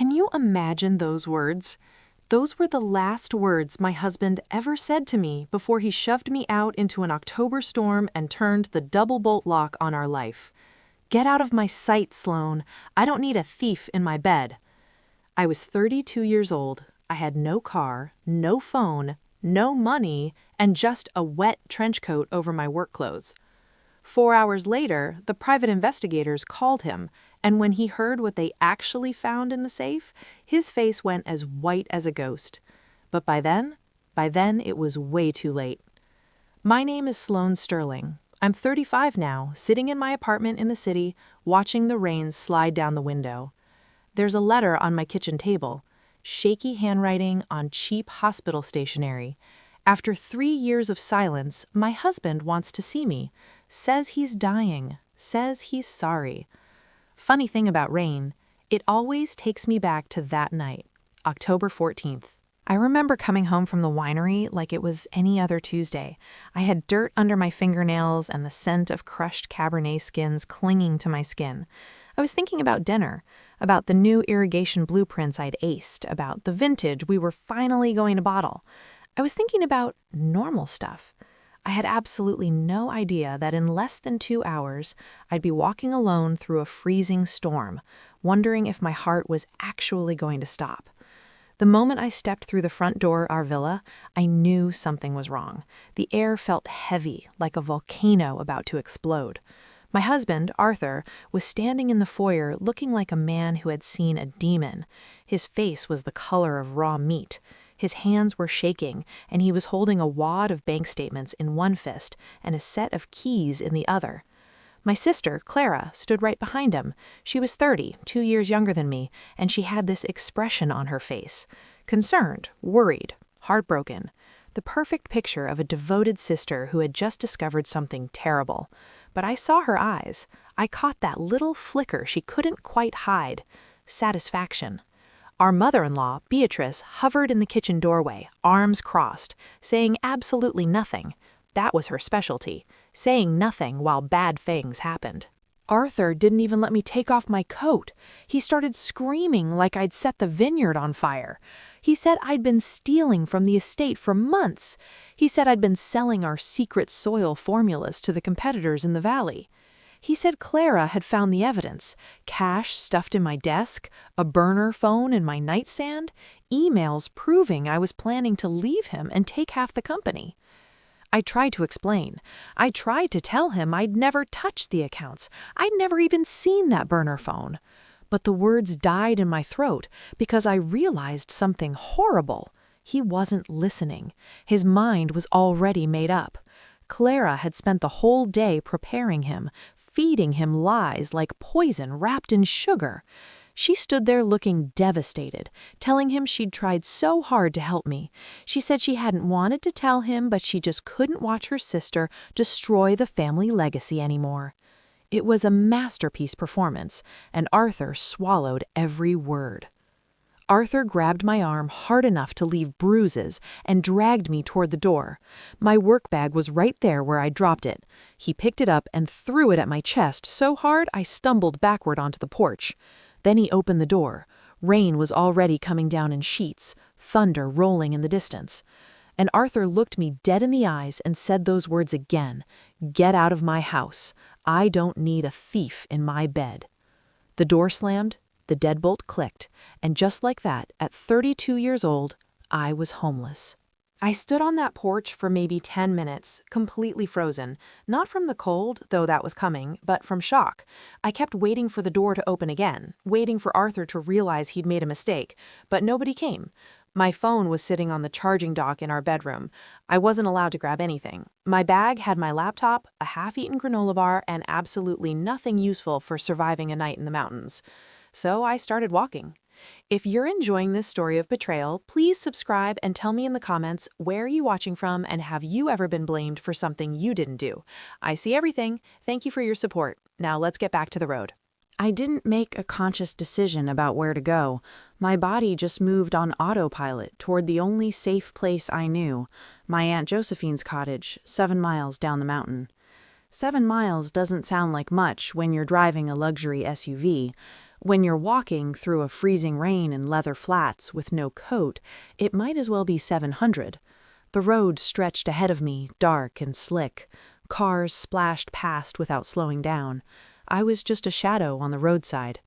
Can you imagine those words? Those were the last words my husband ever said to me before he shoved me out into an October storm and turned the double bolt lock on our life. Get out of my sight, Sloan. I don't need a thief in my bed. I was 32 years old. I had no car, no phone, no money, and just a wet trench coat over my work clothes. 4 hours later, the private investigators called him, and when he heard what they actually found in the safe, his face went as white as a ghost. But by then it was way too late. My name is Sloan Sterling. I'm 35 now, sitting in my apartment in the city, watching the rain slide down the window. There's a letter on my kitchen table, shaky handwriting on cheap hospital stationery. After 3 years of silence, my husband wants to see me, says he's dying, says he's sorry. Funny thing about rain, it always takes me back to that night, October 14th. I remember coming home from the winery like it was any other Tuesday. I had dirt under my fingernails and the scent of crushed Cabernet skins clinging to my skin. I was thinking about dinner, about the new irrigation blueprints I'd aced, about the vintage we were finally going to bottle. I was thinking about normal stuff. I had absolutely no idea that in less than 2 hours, I'd be walking alone through a freezing storm, wondering if my heart was actually going to stop. The moment I stepped through the front door of our villa, I knew something was wrong. The air felt heavy, like a volcano about to explode. My husband, Arthur, was standing in the foyer looking like a man who had seen a demon. His face was the color of raw meat. His hands were shaking, and he was holding a wad of bank statements in one fist and a set of keys in the other. My sister, Clara, stood right behind him. She was 30, 2 years younger than me, and she had this expression on her face. Concerned, worried, heartbroken. The perfect picture of a devoted sister who had just discovered something terrible. But I saw her eyes. I caught that little flicker she couldn't quite hide. Satisfaction. Our mother-in-law, Beatrice, hovered in the kitchen doorway, arms crossed, saying absolutely nothing. That was her specialty, saying nothing while bad things happened. Arthur didn't even let me take off my coat. He started screaming like I'd set the vineyard on fire. He said I'd been stealing from the estate for months. He said I'd been selling our secret soil formulas to the competitors in the valley. He said Clara had found the evidence, cash stuffed in my desk, a burner phone in my nightstand, emails proving I was planning to leave him and take half the company. I tried to explain. I tried to tell him I'd never touched the accounts. I'd never even seen that burner phone. But the words died in my throat because I realized something horrible. He wasn't listening. His mind was already made up. Clara had spent the whole day preparing him, feeding him lies like poison wrapped in sugar. She stood there looking devastated, telling him she'd tried so hard to help me. She said she hadn't wanted to tell him, but she just couldn't watch her sister destroy the family legacy anymore. It was a masterpiece performance, and Arthur swallowed every word. Arthur grabbed my arm hard enough to leave bruises and dragged me toward the door. My work bag was right there where I dropped it. He picked it up and threw it at my chest so hard I stumbled backward onto the porch. Then he opened the door. Rain was already coming down in sheets, thunder rolling in the distance. And Arthur looked me dead in the eyes and said those words again. "Get out of my house. I don't need a thief in my bed." The door slammed, the deadbolt clicked, and just like that, at 32 years old, I was homeless. I stood on that porch for maybe 10 minutes, completely frozen, not from the cold, though that was coming, but from shock. I kept waiting for the door to open again, waiting for Arthur to realize he'd made a mistake, but nobody came. My phone was sitting on the charging dock in our bedroom. I wasn't allowed to grab anything. My bag had my laptop, a half-eaten granola bar, and absolutely nothing useful for surviving a night in the mountains. So I started walking. If you're enjoying this story of betrayal, please subscribe and tell me in the comments where you're watching from and have you ever been blamed for something you didn't do. I see everything. Thank you for your support. Now let's get back to the road. I didn't make a conscious decision about where to go. My body just moved on autopilot toward the only safe place I knew, my Aunt Josephine's cottage, 7 miles down the mountain. 7 miles doesn't sound like much when you're driving a luxury SUV. When you're walking through a freezing rain in leather flats with no coat, it might as well be 700. The road stretched ahead of me, dark and slick. Cars splashed past without slowing down. I was just a shadow on the roadside.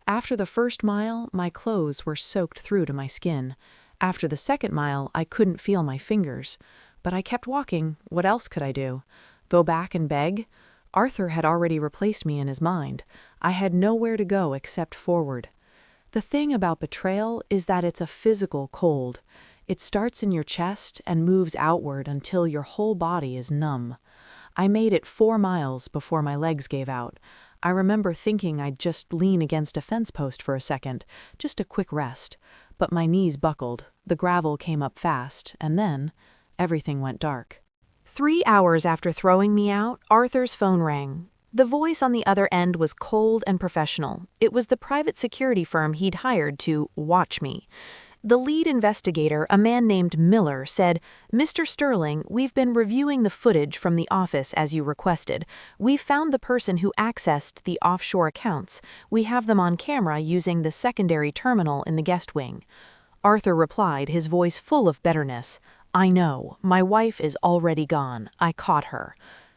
After the first mile, my clothes were soaked through to my skin. After the second mile, I couldn't feel my fingers. But I kept walking. What else could I do? Go back and beg? Arthur had already replaced me in his mind. I had nowhere to go except forward. The thing about betrayal is that it's a physical cold. It starts in your chest and moves outward until your whole body is numb. I made it 4 miles before my legs gave out. I remember thinking I'd just lean against a fence post for a second, just a quick rest. But my knees buckled, the gravel came up fast, and then everything went dark. 3 hours after throwing me out, Arthur's phone rang. The voice on the other end was cold and professional. It was the private security firm he'd hired to watch me. The lead investigator, a man named Miller, said, "Mr. Sterling, we've been reviewing the footage from the office as you requested. We've found the person who accessed the offshore accounts. We have them on camera using the secondary terminal in the guest wing." Arthur replied, his voice full of bitterness, "I know. My wife is already gone. I caught her."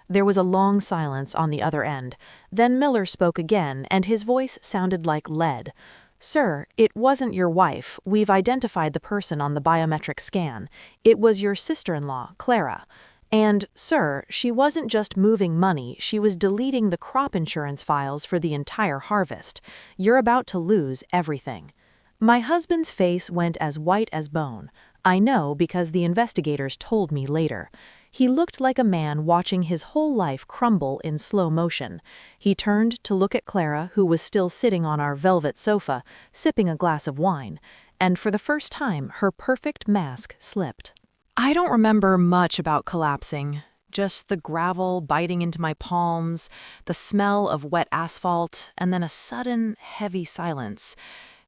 There was a long silence on the other end. Then Miller spoke again, and his voice sounded like lead. "Sir, it wasn't your wife. We've identified the person on the biometric scan. It was your sister-in-law, Clara. And, sir, she wasn't just moving money, she was deleting the crop insurance files for the entire harvest. You're about to lose everything." My husband's face went as white as bone. I know because the investigators told me later. He looked like a man watching his whole life crumble in slow motion. He turned to look at Clara, who was still sitting on our velvet sofa, sipping a glass of wine, and for the first time her perfect mask slipped. I don't remember much about collapsing. Just the gravel biting into my palms, the smell of wet asphalt, and then a sudden, heavy silence.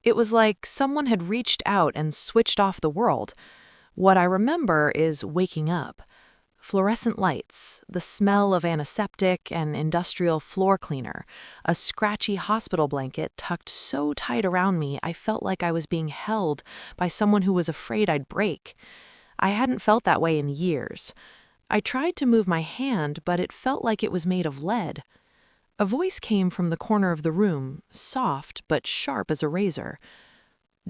It was like someone had reached out and switched off the world. What I remember is waking up. Fluorescent lights, the smell of antiseptic and industrial floor cleaner, a scratchy hospital blanket tucked so tight around me I felt like I was being held by someone who was afraid I'd break. I hadn't felt that way in years. I tried to move my hand, but it felt like it was made of lead. A voice came from the corner of the room, soft but sharp as a razor.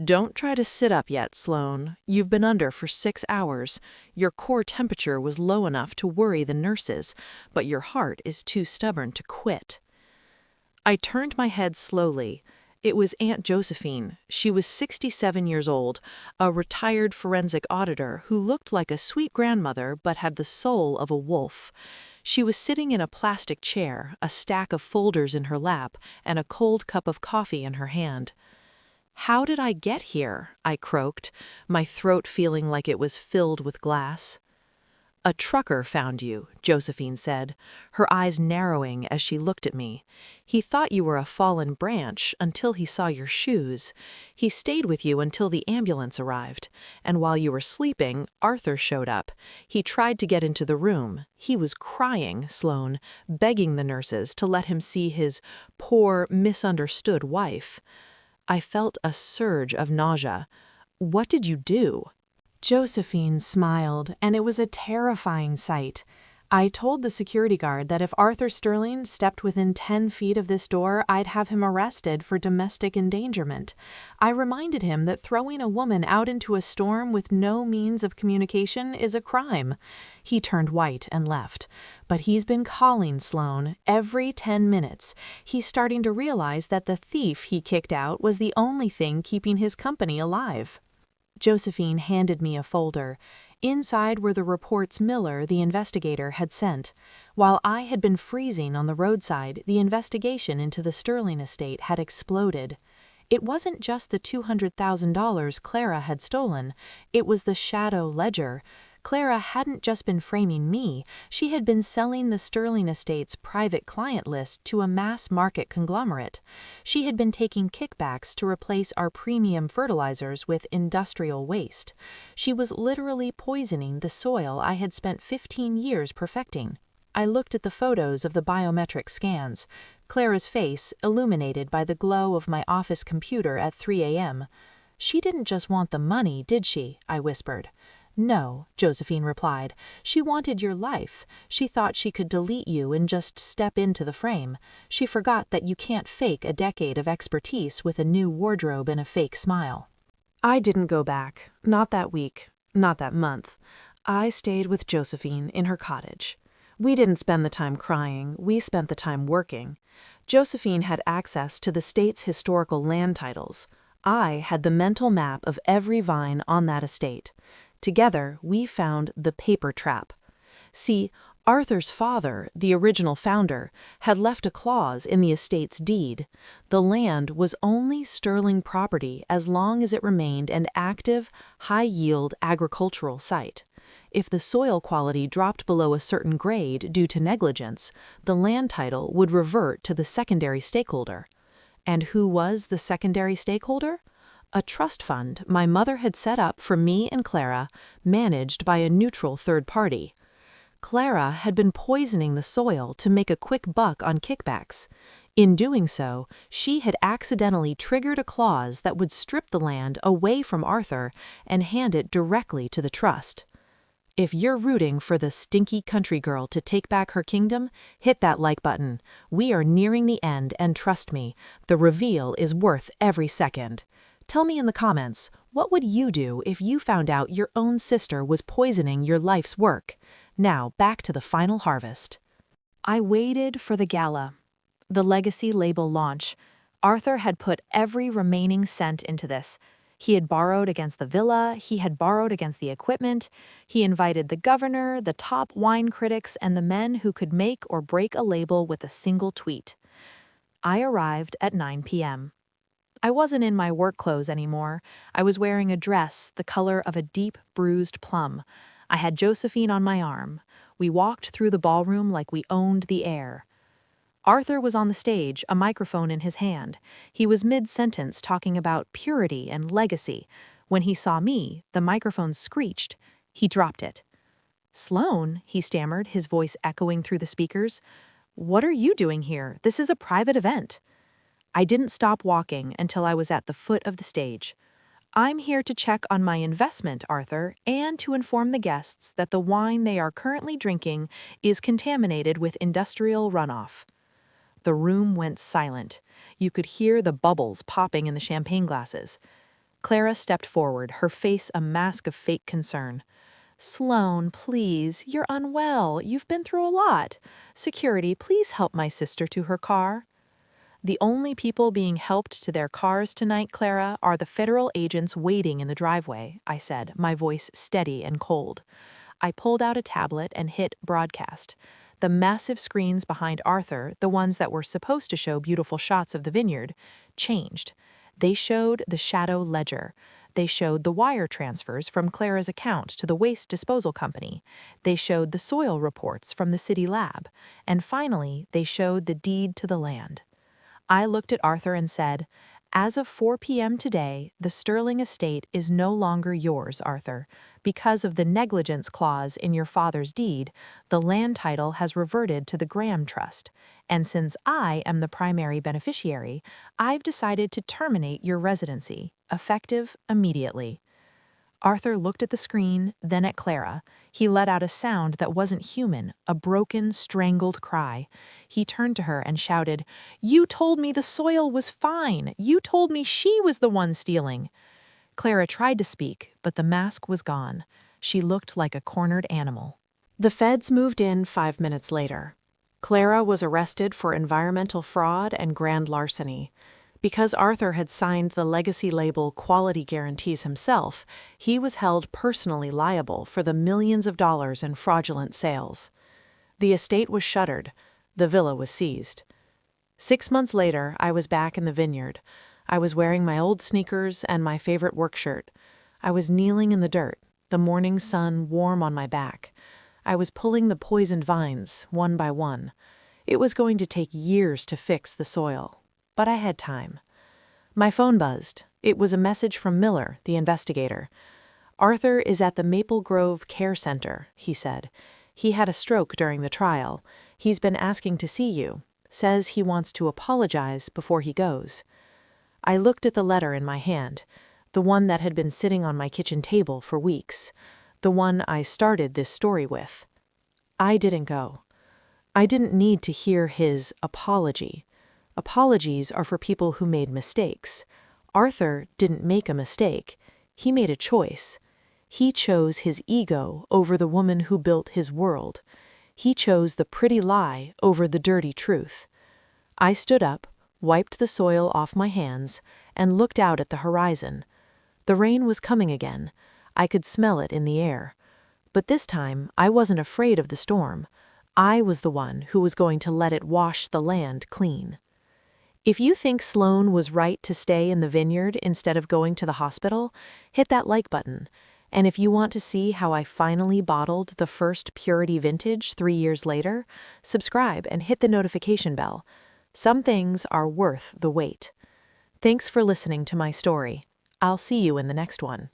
"Don't try to sit up yet, Sloane. You've been under for 6 hours. Your core temperature was low enough to worry the nurses, but your heart is too stubborn to quit." I turned my head slowly. It was Aunt Josephine. She was 67 years old, a retired forensic auditor who looked like a sweet grandmother but had the soul of a wolf. She was sitting in a plastic chair, a stack of folders in her lap, and a cold cup of coffee in her hand. "How did I get here?" I croaked, my throat feeling like it was filled with glass. "A trucker found you," Josephine said, her eyes narrowing as she looked at me. "He thought you were a fallen branch until he saw your shoes. He stayed with you until the ambulance arrived. And while you were sleeping, Arthur showed up. He tried to get into the room. He was crying, Sloane, begging the nurses to let him see his poor, misunderstood wife." I felt a surge of nausea. "What did you do?" Josephine smiled, and it was a terrifying sight. I told the security guard that if Arthur Sterling stepped within 10 feet of this door, I'd have him arrested for domestic endangerment. I reminded him that throwing a woman out into a storm with no means of communication is a crime. He turned white and left. But he's been calling Sloane every 10 minutes. He's starting to realize that the thief he kicked out was the only thing keeping his company alive. Josephine handed me a folder. Inside were the reports Miller, the investigator, had sent. While I had been freezing on the roadside, the investigation into the Sterling estate had exploded. It wasn't just the $200,000 Clara had stolen. It was the shadow ledger. Clara hadn't just been framing me, she had been selling the Sterling estate's private client list to a mass-market conglomerate. She had been taking kickbacks to replace our premium fertilizers with industrial waste. She was literally poisoning the soil I had spent 15 years perfecting. I looked at the photos of the biometric scans, Clara's face illuminated by the glow of my office computer at 3 a.m. "She didn't just want the money, did she?" I whispered. "No," Josephine replied. "She wanted your life. She thought she could delete you and just step into the frame. She forgot that you can't fake a decade of expertise with a new wardrobe and a fake smile." I didn't go back. Not that week. Not that month. I stayed with Josephine in her cottage. We didn't spend the time crying, we spent the time working. Josephine had access to the state's historical land titles. I had the mental map of every vine on that estate. Together, we found the paper trap. See, Arthur's father, the original founder, had left a clause in the estate's deed. The land was only sterling property as long as it remained an active, high-yield agricultural site. If the soil quality dropped below a certain grade due to negligence, the land title would revert to the secondary stakeholder. And who was the secondary stakeholder? A trust fund my mother had set up for me and Clara, managed by a neutral third party. Clara had been poisoning the soil to make a quick buck on kickbacks. In doing so, she had accidentally triggered a clause that would strip the land away from Arthur and hand it directly to the trust. If you're rooting for the stinky country girl to take back her kingdom, hit that like button. We are nearing the end, and trust me, the reveal is worth every second. Tell me in the comments, what would you do if you found out your own sister was poisoning your life's work? Now, back to the final harvest. I waited for the gala, the legacy label launch. Arthur had put every remaining cent into this. He had borrowed against the villa, he had borrowed against the equipment, he invited the governor, the top wine critics, and the men who could make or break a label with a single tweet. I arrived at 9 p.m. I wasn't in my work clothes anymore. I was wearing a dress the color of a deep, bruised plum. I had Josephine on my arm. We walked through the ballroom like we owned the air. Arthur was on the stage, a microphone in his hand. He was mid-sentence talking about purity and legacy. When he saw me, the microphone screeched. He dropped it. "Sloan," he stammered, his voice echoing through the speakers. "What are you doing here? This is a private event." I didn't stop walking until I was at the foot of the stage. "I'm here to check on my investment, Arthur, and to inform the guests that the wine they are currently drinking is contaminated with industrial runoff." The room went silent. You could hear the bubbles popping in the champagne glasses. Clara stepped forward, her face a mask of fake concern. "Sloan, please, you're unwell. You've been through a lot. Security, please help my sister to her car." "The only people being helped to their cars tonight, Clara, are the federal agents waiting in the driveway," I said, my voice steady and cold. I pulled out a tablet and hit broadcast. The massive screens behind Arthur, the ones that were supposed to show beautiful shots of the vineyard, changed. They showed the shadow ledger. They showed the wire transfers from Clara's account to the waste disposal company. They showed the soil reports from the city lab. And finally, they showed the deed to the land. I looked at Arthur and said, "As of 4 p.m. today, the Sterling estate is no longer yours, Arthur. Because of the negligence clause in your father's deed, the land title has reverted to the Graham Trust. And since I am the primary beneficiary, I've decided to terminate your residency, effective immediately." Arthur looked at the screen, then at Clara. He let out a sound that wasn't human, a broken, strangled cry. He turned to her and shouted, "You told me the soil was fine! You told me she was the one stealing!" Clara tried to speak, but the mask was gone. She looked like a cornered animal. The feds moved in 5 minutes later. Clara was arrested for environmental fraud and grand larceny. Because Arthur had signed the legacy label quality guarantees himself, he was held personally liable for the millions of dollars in fraudulent sales. The estate was shuttered. The villa was seized. 6 months later, I was back in the vineyard. I was wearing my old sneakers and my favorite work shirt. I was kneeling in the dirt, the morning sun warm on my back. I was pulling the poisoned vines, one by one. It was going to take years to fix the soil. But I had time. My phone buzzed. It was a message from Miller, the investigator. "Arthur is at the Maple Grove Care Center," he said. He had a stroke during the trial. He's been asking to see you. Says he wants to apologize before he goes." I looked at the letter in my hand, the one that had been sitting on my kitchen table for weeks, the one I started this story with. I didn't go. I didn't need to hear his apology. Apologies are for people who made mistakes. Arthur didn't make a mistake. He made a choice. He chose his ego over the woman who built his world. He chose the pretty lie over the dirty truth. I stood up, wiped the soil off my hands, and looked out at the horizon. The rain was coming again. I could smell it in the air. But this time, I wasn't afraid of the storm. I was the one who was going to let it wash the land clean. If you think Sloan was right to stay in the vineyard instead of going to the hospital, hit that like button. And if you want to see how I finally bottled the first Purity vintage 3 years later, subscribe and hit the notification bell. Some things are worth the wait. Thanks for listening to my story. I'll see you in the next one.